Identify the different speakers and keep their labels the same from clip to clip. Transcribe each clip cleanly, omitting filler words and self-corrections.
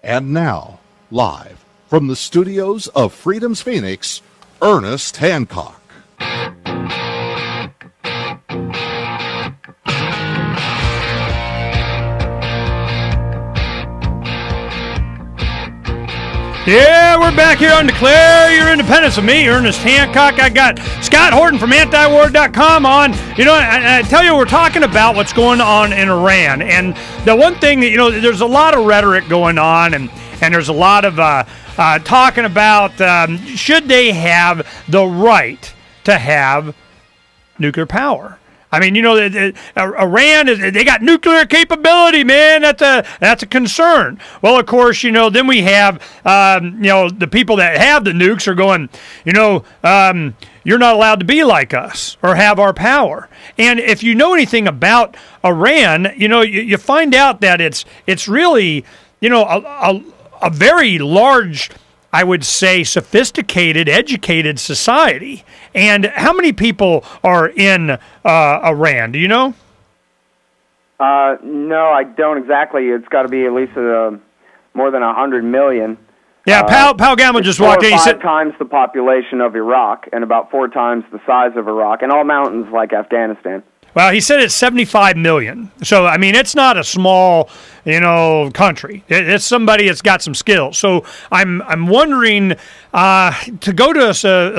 Speaker 1: And now, live from the studios of Freedom's Phoenix, Ernest Hancock.
Speaker 2: Yeah, we're back here on Declare Your Independence with me, Ernest Hancock. I got Scott Horton from antiwar.com on. You know, I tell you, we're talking about what's going on in Iran. And the one thing that, you know, there's a lot of rhetoric going on, and there's a lot of talking about should they have the right to have nuclear power. I mean, you know, Iran, they got nuclear capability, man. That's a concern. Well, of course, you know, then we have, you know, the people that have the nukes are going, you know, you're not allowed to be like us or have our power. And if you know anything about Iran, you know, you find out that it's really, you know, a very large, I would say, sophisticated, educated society. And how many people are in Iran? Do you know?
Speaker 3: No, I don't exactly. It's got to be at least more than 100 million.
Speaker 2: Yeah, Pal Gamble just walked in. He said
Speaker 3: 5 times the population of Iraq and about 4 times the size of Iraq, and all mountains like Afghanistan.
Speaker 2: Well, he said it's 75 million. So, I mean, it's not a small, you know, country. It's somebody that's got some skills. So I'm wondering to go to a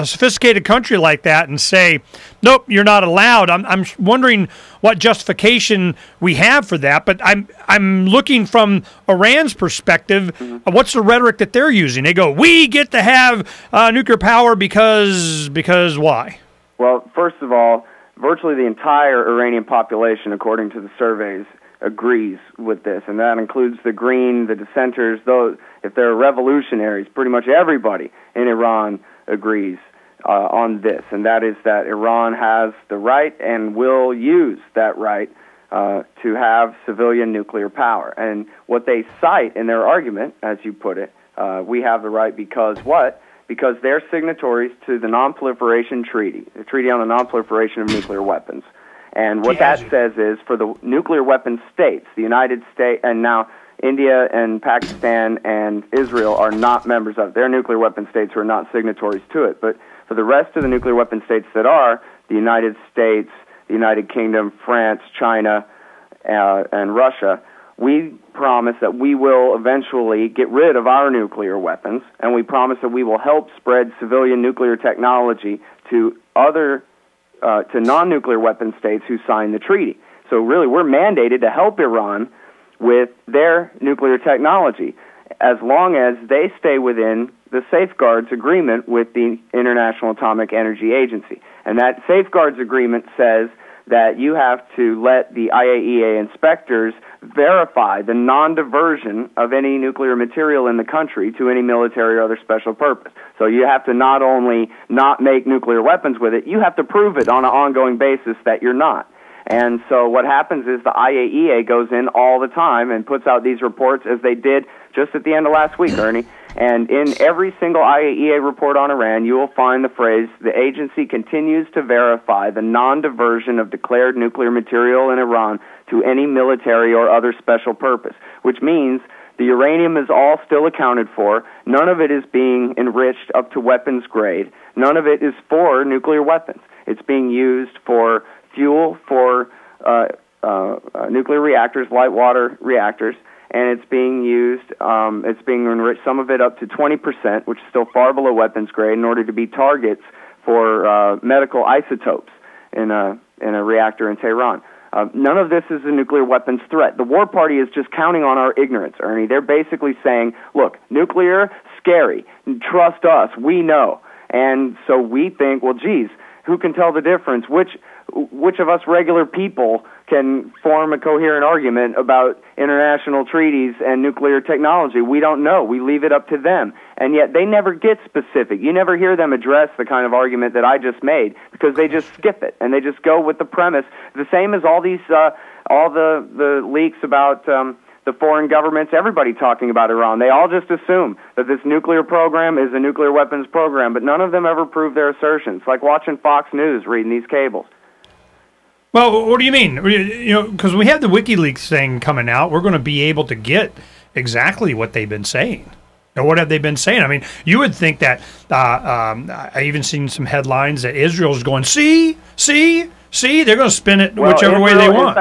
Speaker 2: sophisticated country like that and say, nope, you're not allowed. I'm wondering what justification we have for that. But I'm looking from Iran's perspective. What's the rhetoric that they're using? They go, we get to have nuclear power because why?
Speaker 3: Well, first of all, virtually the entire Iranian population, according to the surveys, agrees with this, and that includes the Green, the dissenters, those, if they're revolutionaries, pretty much everybody in Iran agrees on this, and that is that Iran has the right and will use that right to have civilian nuclear power. And what they cite in their argument, as you put it, we have the right because what? Because they're signatories to the Non-Proliferation Treaty, the Treaty on the Non-Proliferation of Nuclear Weapons. And what that says is for the nuclear weapon states, the United States, and now India and Pakistan and Israel are not members of it. They're nuclear weapon states who are not signatories to it. But for the rest of the nuclear weapon states that are, the United States, the United Kingdom, France, China, and Russia, we promise that we will eventually get rid of our nuclear weapons, and we promise that we will help spread civilian nuclear technology to other, to non-nuclear weapon states who signed the treaty. So really, we're mandated to help Iran with their nuclear technology, as long as they stay within the safeguards agreement with the International Atomic Energy Agency. And that safeguards agreement says that you have to let the IAEA inspectors verify the non-diversion of any nuclear material in the country to any military or other special purpose. So you have to not only not make nuclear weapons with it, you have to prove it on an ongoing basis that you're not. And so what happens is the IAEA goes in all the time and puts out these reports, as they did just at the end of last week, Ernie. And in every single IAEA report on Iran, you will find the phrase, the agency continues to verify the non-diversion of declared nuclear material in Iran to any military or other special purpose, which means the uranium is all still accounted for. None of it is being enriched up to weapons grade. None of it is for nuclear weapons. It's being used for fuel for nuclear reactors, light water reactors, and it's being used, it's being enriched, some of it up to 20%, which is still far below weapons grade, in order to be targets for medical isotopes in a reactor in Tehran. None of this is a nuclear weapons threat. The war party is just counting on our ignorance, Ernie. They're basically saying, look, nuclear, scary. Trust us. We know. And so we think, well, geez, who can tell the difference? Which of us regular people can form a coherent argument about international treaties and nuclear technology? We don't know. We leave it up to them. And yet they never get specific. You never hear them address the kind of argument that I just made, because they just skip it and they just go with the premise. The same as all these, all the leaks about the foreign governments, everybody talking about Iran. They all just assume that this nuclear program is a nuclear weapons program, but none of them ever prove their assertions. Like watching Fox News, reading these cables.
Speaker 2: Well, what do you mean? You know, because we have the WikiLeaks thing coming out, we're going to be able to get exactly what they've been saying. Or what have they been saying? I mean, you would think that, I even seen some headlines that Israel's going, see, they're going to spin it whichever way they want.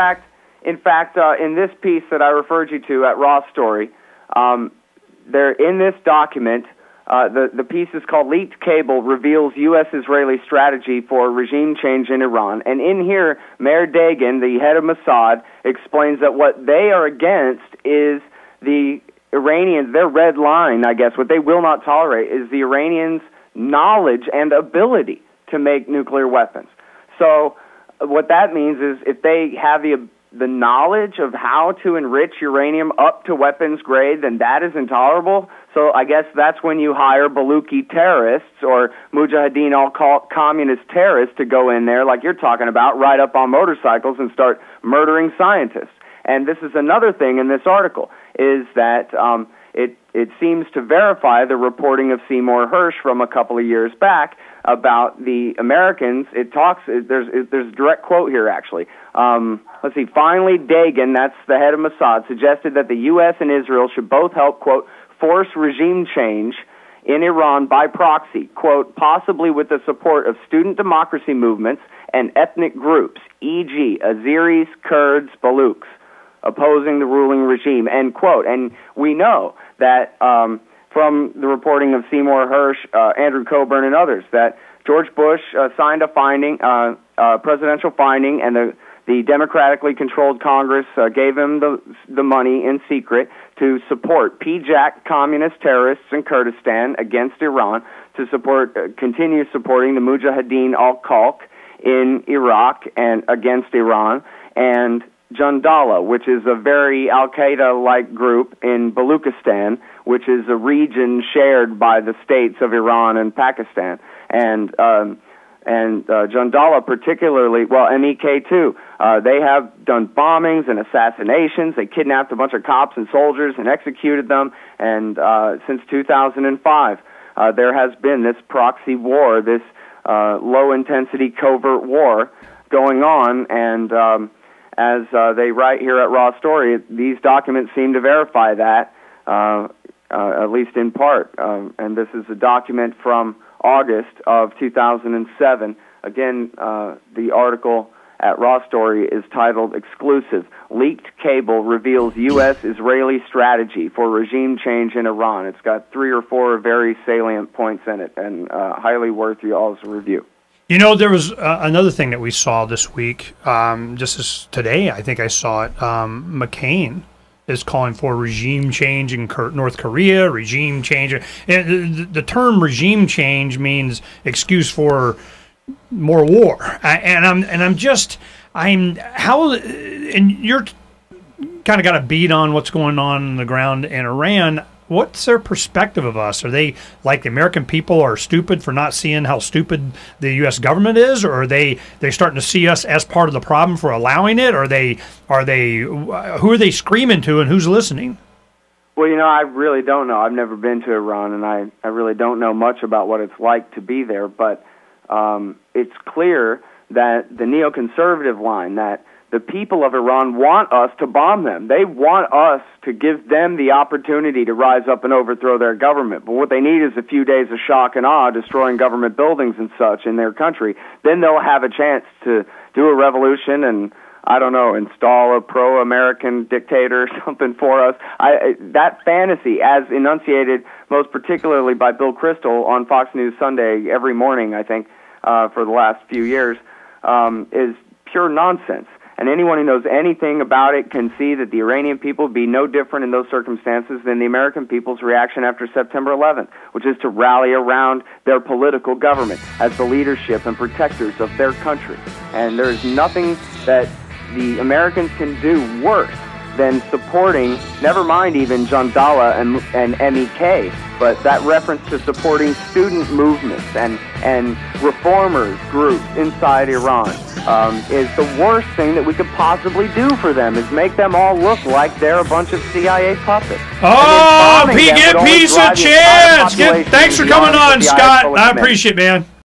Speaker 3: In fact, in this piece that I referred you to at Raw Story, there in this document, the piece is called Leaked Cable Reveals U.S.-Israeli Strategy for Regime Change in Iran. And in here, Mayor Dagan, the head of Mossad, explains that what they are against is the Iranians, their red line, I guess, what they will not tolerate is the Iranians' knowledge and ability to make nuclear weapons. So what that means is if they have the knowledge of how to enrich uranium up to weapons grade, then that is intolerable. So I guess that's when you hire Baluchi terrorists or Mujahideen all-communist terrorists to go in there, like you're talking about, ride up on motorcycles and start murdering scientists. And this is another thing in this article, is that it seems to verify the reporting of Seymour Hersh from a couple of years back about the Americans. There's a direct quote here, actually. Let's see. Finally, Dagan, that's the head of Mossad, suggested that the U.S. and Israel should both help, quote, force regime change in Iran by proxy, quote, possibly with the support of student democracy movements and ethnic groups, e.g., Azeris, Kurds, Baluchs, opposing the ruling regime, end quote. And we know that from the reporting of Seymour Hersh, Andrew Coburn, and others, that George Bush signed a presidential finding, and the democratically controlled Congress gave him the money in secret to support PJAK communist terrorists in Kurdistan against Iran, to continue supporting the Mujahideen al-Khalq in Iraq and against Iran, and Jandala, which is a very al-Qaeda-like group in Baluchistan, which is a region shared by the states of Iran and Pakistan. And Jandala particularly, well, MEK too, they have done bombings and assassinations. They kidnapped a bunch of cops and soldiers and executed them. And since 2005, there has been this proxy war, this low-intensity covert war going on, and as they write here at Raw Story, these documents seem to verify that, at least in part. And this is a document from August of 2007. Again, the article at Raw Story is titled Exclusive, Leaked Cable Reveals U.S.-Israeli Strategy for Regime Change in Iran. It's got 3 or 4 very salient points in it, and highly worth you all's review.
Speaker 2: You know, there was another thing that we saw this week, just as today, I think I saw it. McCain is calling for regime change in North Korea, regime change. And the term regime change means excuse for more war. And you're kind of got a beat on what's going on the ground in Iran. What's their perspective of us? Are they like the American people are stupid for not seeing how stupid the U.S. government is, or are they starting to see us as part of the problem for allowing it? Who are they screaming to, and who's listening?
Speaker 3: Well, you know, I really don't know. I've never been to Iran, and I really don't know much about what it's like to be there. But it's clear that the neoconservative line, that the people of Iran want us to bomb them. They want us to give them the opportunity to rise up and overthrow their government. But what they need is a few days of shock and awe, destroying government buildings and such in their country. Then they'll have a chance to do a revolution and, I don't know, install a pro-American dictator or something for us. That fantasy, as enunciated most particularly by Bill Kristol on Fox News Sunday every morning, I think, for the last few years, is pure nonsense. And anyone who knows anything about it can see that the Iranian people would be no different in those circumstances than the American people's reaction after September 11th, which is to rally around their political government as the leadership and protectors of their country. And there is nothing that the Americans can do worse than supporting, never mind even Jandala and MEK, but that reference to supporting student movements and reformers groups inside Iran is the worst thing that we could possibly do for them, is make them all look like they're a bunch of CIA puppets.
Speaker 2: Oh, get piece of chance! Thanks for coming on, Scott. I appreciate it, man.